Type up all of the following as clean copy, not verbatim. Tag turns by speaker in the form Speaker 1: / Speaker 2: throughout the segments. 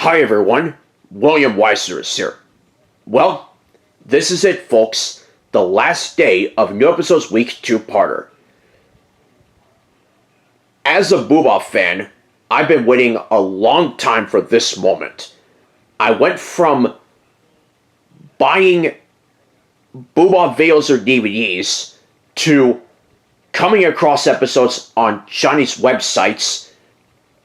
Speaker 1: Hi everyone, William Weiser is here. Well, this is it folks, the last day of New Episodes Week 2-parter. As a Boohbah fan, I've been waiting a long time for this moment. I went from buying Boohbah videos or DVDs to coming across episodes on Chinese websites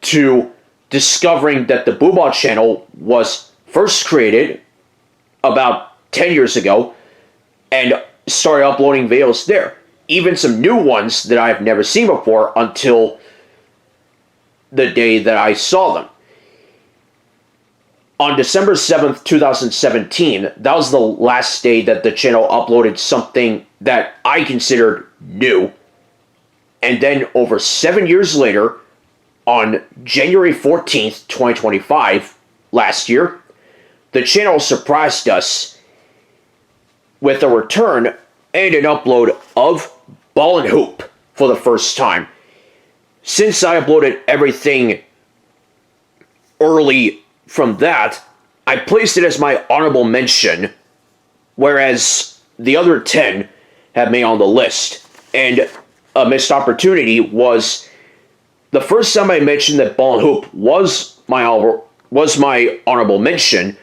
Speaker 1: to discovering that the Boohbah channel was first created about 10 years ago and started uploading videos there. Even some new ones that I've never seen before until the day that I saw them. On December 7th, 2017, that was the last day that the channel uploaded something that I considered new. And then over 7 years later, on January 14th, 2025, last year, the channel surprised us with a return and an upload of Ball and Hoop for the first time. Since I uploaded everything early from that, I placed it as my honorable mention, whereas the other 10 have made on the list. And a missed opportunity was the first time I mentioned that Ball and Hoop was my honorable mention.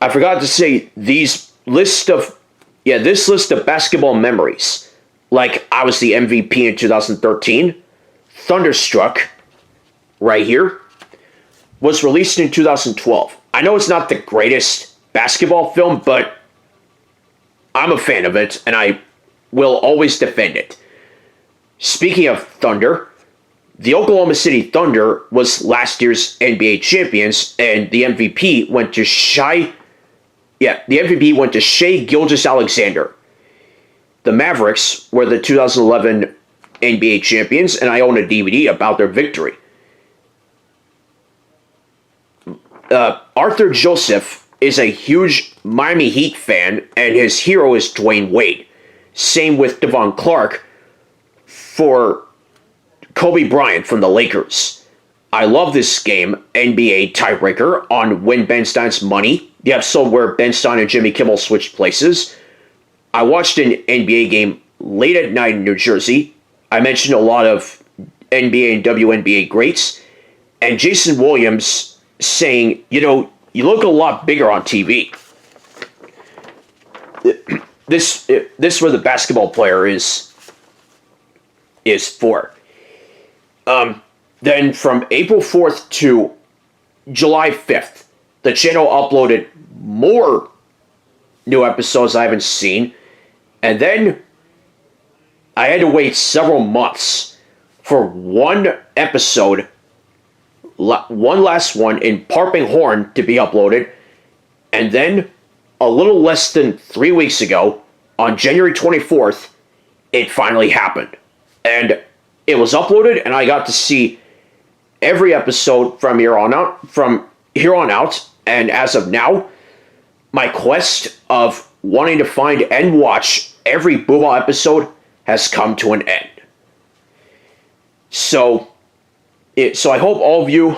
Speaker 1: I forgot to say this list of basketball memories, like I was the MVP in 2013, Thunderstruck, right here, was released in 2012. I know it's not the greatest basketball film, but I'm a fan of it, and I will always defend it. Speaking of Thunder, the Oklahoma City Thunder was last year's NBA champions, and the MVP went to Shai Gilgeous-Alexander. The Mavericks were the 2011 NBA champions, and I own a DVD about their victory. Arthur Joseph is a huge Miami Heat fan, and his hero is Dwayne Wade. Same with Devon Clark for Kobe Bryant from the Lakers. I love this game, NBA Tiebreaker, on Win Ben Stein's Money, the episode where Ben Stein and Jimmy Kimmel switched places. I watched an NBA game late at night in New Jersey. I mentioned a lot of NBA and WNBA greats, and Jason Williams saying, you look a lot bigger on TV. This where the basketball player is for. Then from April 4th to July 5th, the channel uploaded more new episodes I haven't seen, and then I had to wait several months for one episode, one last one in Parping Horn to be uploaded, and then a little less than 3 weeks ago, on January 24th, it finally happened. And it was uploaded, and I got to see every episode from here on out, and as of now, my quest of wanting to find and watch every Boohbah episode has come to an end. So I hope all of you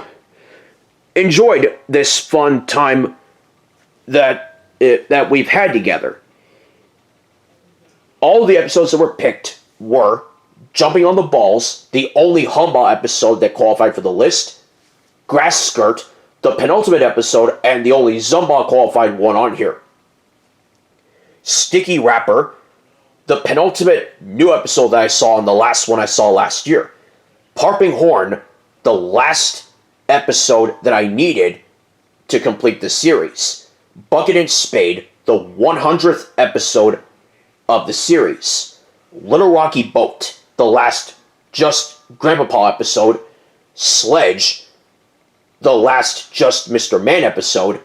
Speaker 1: enjoyed this fun time that we've had together. All the episodes that were picked were Jumping on the Balls, the only Humbah episode that qualified for the list, Grass Skirt, the penultimate episode, and the only Zumbah qualified one on here. Sticky Rapper, the penultimate new episode that I saw, and the last one I saw last year. Parping Horn, the last episode that I needed to complete the series. Bucket and Spade, the 100th episode of the series. Little Rocky Boat, the last Just Grandpapa episode. Sledge, the last Just Mr. Man episode.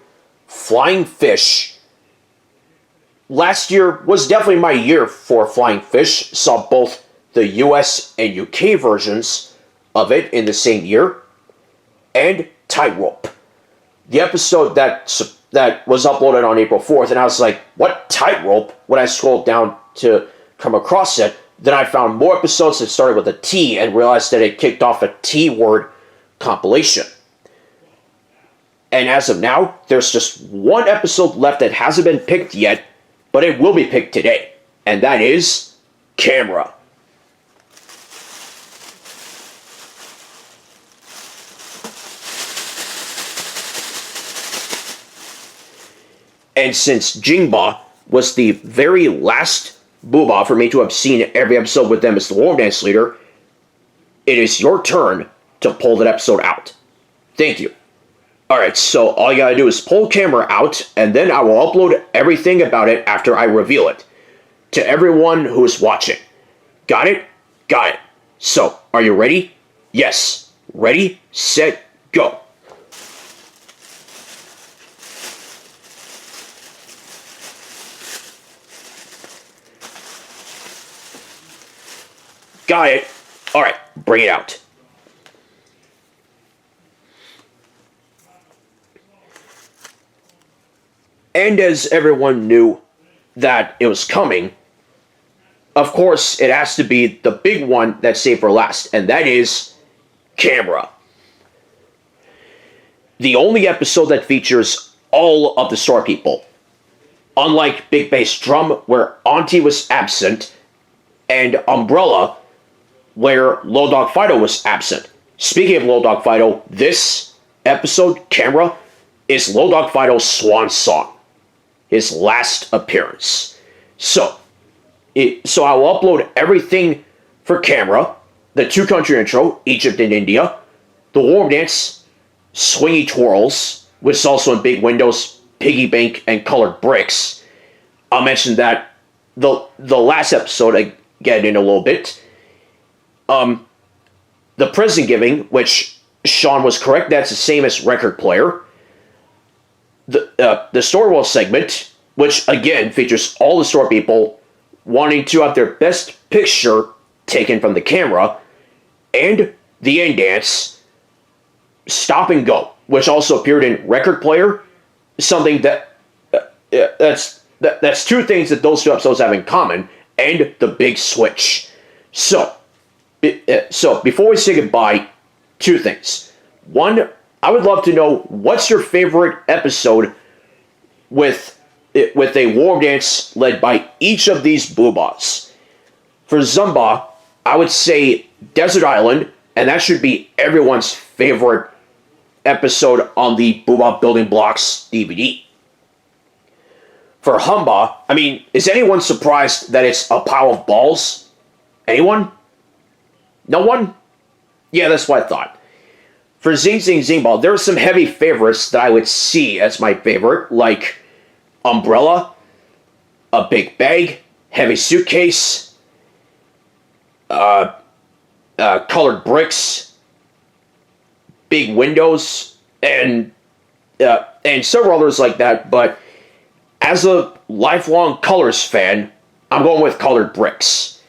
Speaker 1: Flying Fish. Last year was definitely my year for Flying Fish. Saw both the US and UK versions of it in the same year. And Tightrope, the episode that was uploaded on April 4th, and I was like, what Tightrope? When I scrolled down to come across it, then I found more episodes that started with a T and realized that it kicked off a T-word compilation. And as of now, there's just one episode left that hasn't been picked yet, but it will be picked today. And that is Camera. And since Boohbah was the very last Boohbah for me to have seen every episode with them as the War Dance leader, it is your turn to pull that episode out. Thank you. Alright, so all you gotta do is pull Camera out, and then I will upload everything about it after I reveal it to everyone who is watching. Got it? Got it. So, are you ready? Yes. Ready, set, go. Got it. Alright, bring it out. And as everyone knew that it was coming, of course, it has to be the big one that's saved for last, and that is Camera. The only episode that features all of the Star People. Unlike Big Bass Drum, where Auntie was absent, and Umbrella, where Low Dog Fido was absent. Speaking of Low Dog Fido, this episode, Camera, is Low Dog Fido's swan song. His last appearance. So I will upload everything for Camera, the two-country intro, Egypt and India, the War Dance, Swingy Twirls, which is also in Big Windows, Piggy Bank, and Colored Bricks. I'll mention that the last episode again in a little bit. The Present Giving, which Sean was correct, that's the same as Record Player. The Story Wall segment, which again features all the Store People wanting to have their best picture taken from the camera, and the End Dance, Stop and Go, which also appeared in Record Player, something that's two things that those two episodes have in common, and the Big Switch. So before we say goodbye, two things. One, I would love to know what's your favorite episode with a war dance led by each of these Boohbahs. For Zumba, I would say Desert Island, and that should be everyone's favorite episode on the Boohbah Building Blocks DVD. For Humba, I mean, is anyone surprised that it's a pile of balls? Anyone? No one? Yeah, that's what I thought. For Zing Zing Zing Ball, there are some heavy favorites that I would see as my favorite, like Umbrella, A Big Bag, Heavy Suitcase, Colored Bricks, Big Windows, and several others like that. But as a lifelong Colors fan, I'm going with Colored Bricks.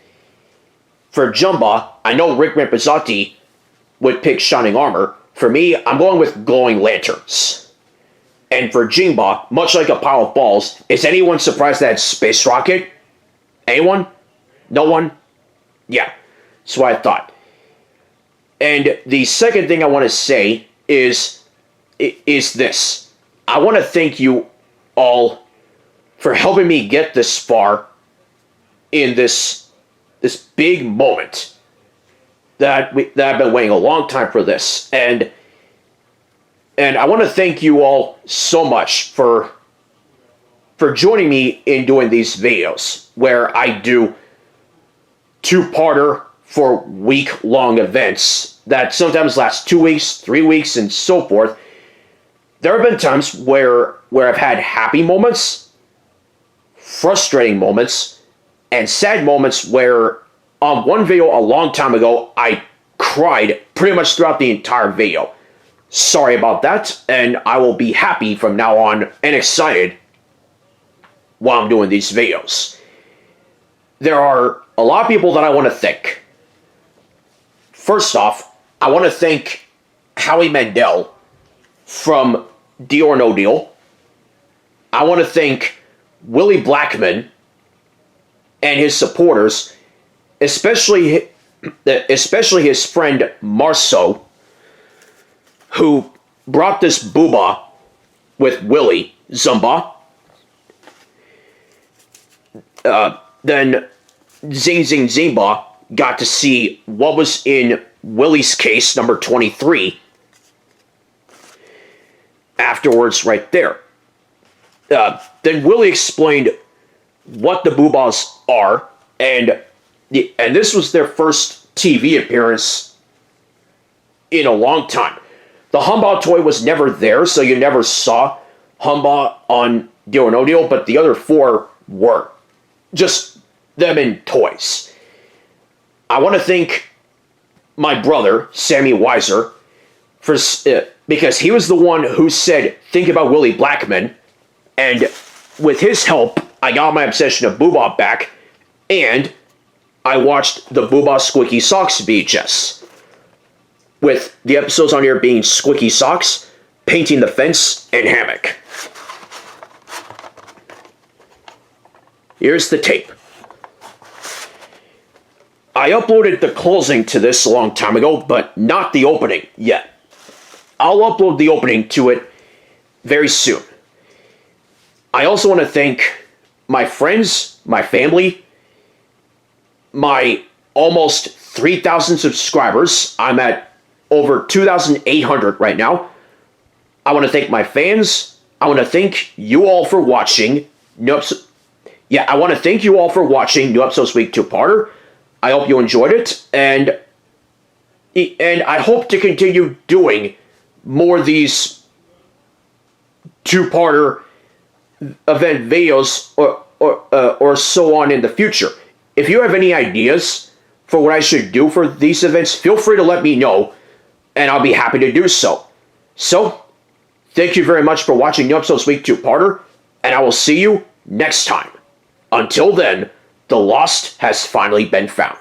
Speaker 1: For Jumba, I know Rick Rampazzotti would pick Shining Armor. For me, I'm going with Glowing Lanterns. And for Jingba, much like a pile of balls, is anyone surprised that it's Space Rocket? Anyone? No one? Yeah, that's what I thought. And the second thing I want to say is this. I want to thank you all for helping me get this far in this big moment. That I've been waiting a long time for this, and I want to thank you all so much for joining me in doing these videos where I do two-parter for week-long events that sometimes last 2 weeks, 3 weeks, and so forth. There have been times where I've had happy moments, frustrating moments, and sad moments where on one video a long time ago, I cried pretty much throughout the entire video. Sorry about that, and I will be happy from now on and excited while I'm doing these videos. There are a lot of people that I want to thank. First off, I want to thank Howie Mandel from Deal or No Deal. I want to thank Willie Blackman and his supporters, especially his friend Marceau, who brought this Boohbah with Willie Zumba. Then Zing Zing Zimba got to see what was in Willie's case, number 23. Afterwards, right there. Then Willie explained what the Boohbahs are, and this was their first TV appearance in a long time. The Humbah toy was never there, so you never saw Humbah on Deal or No Deal, but the other four were. Just them in toys. I want to thank my brother, Sammy Weiser, for because he was the one who said, think about Willie Blackman, and with his help, I got my obsession of Boohbah back, and I watched the Boohbah Squeaky Socks VHS, with the episodes on here being Squeaky Socks, Painting the Fence, and Hammock. Here's the tape. I uploaded the closing to this a long time ago, but not the opening yet. I'll upload the opening to it very soon. I also want to thank my friends, my family, my almost 3,000 subscribers. I'm at over 2,800 right now. I want to thank my fans. I want to thank you all for watching. I want to thank you all for watching New Episodes Week 2-parter. I hope you enjoyed it, and I hope to continue doing more of these 2-parter event videos or so on in the future. If you have any ideas for what I should do for these events, feel free to let me know, and I'll be happy to do so. So, thank you very much for watching New Episodes Week 2-parter, and I will see you next time. Until then, the lost has finally been found.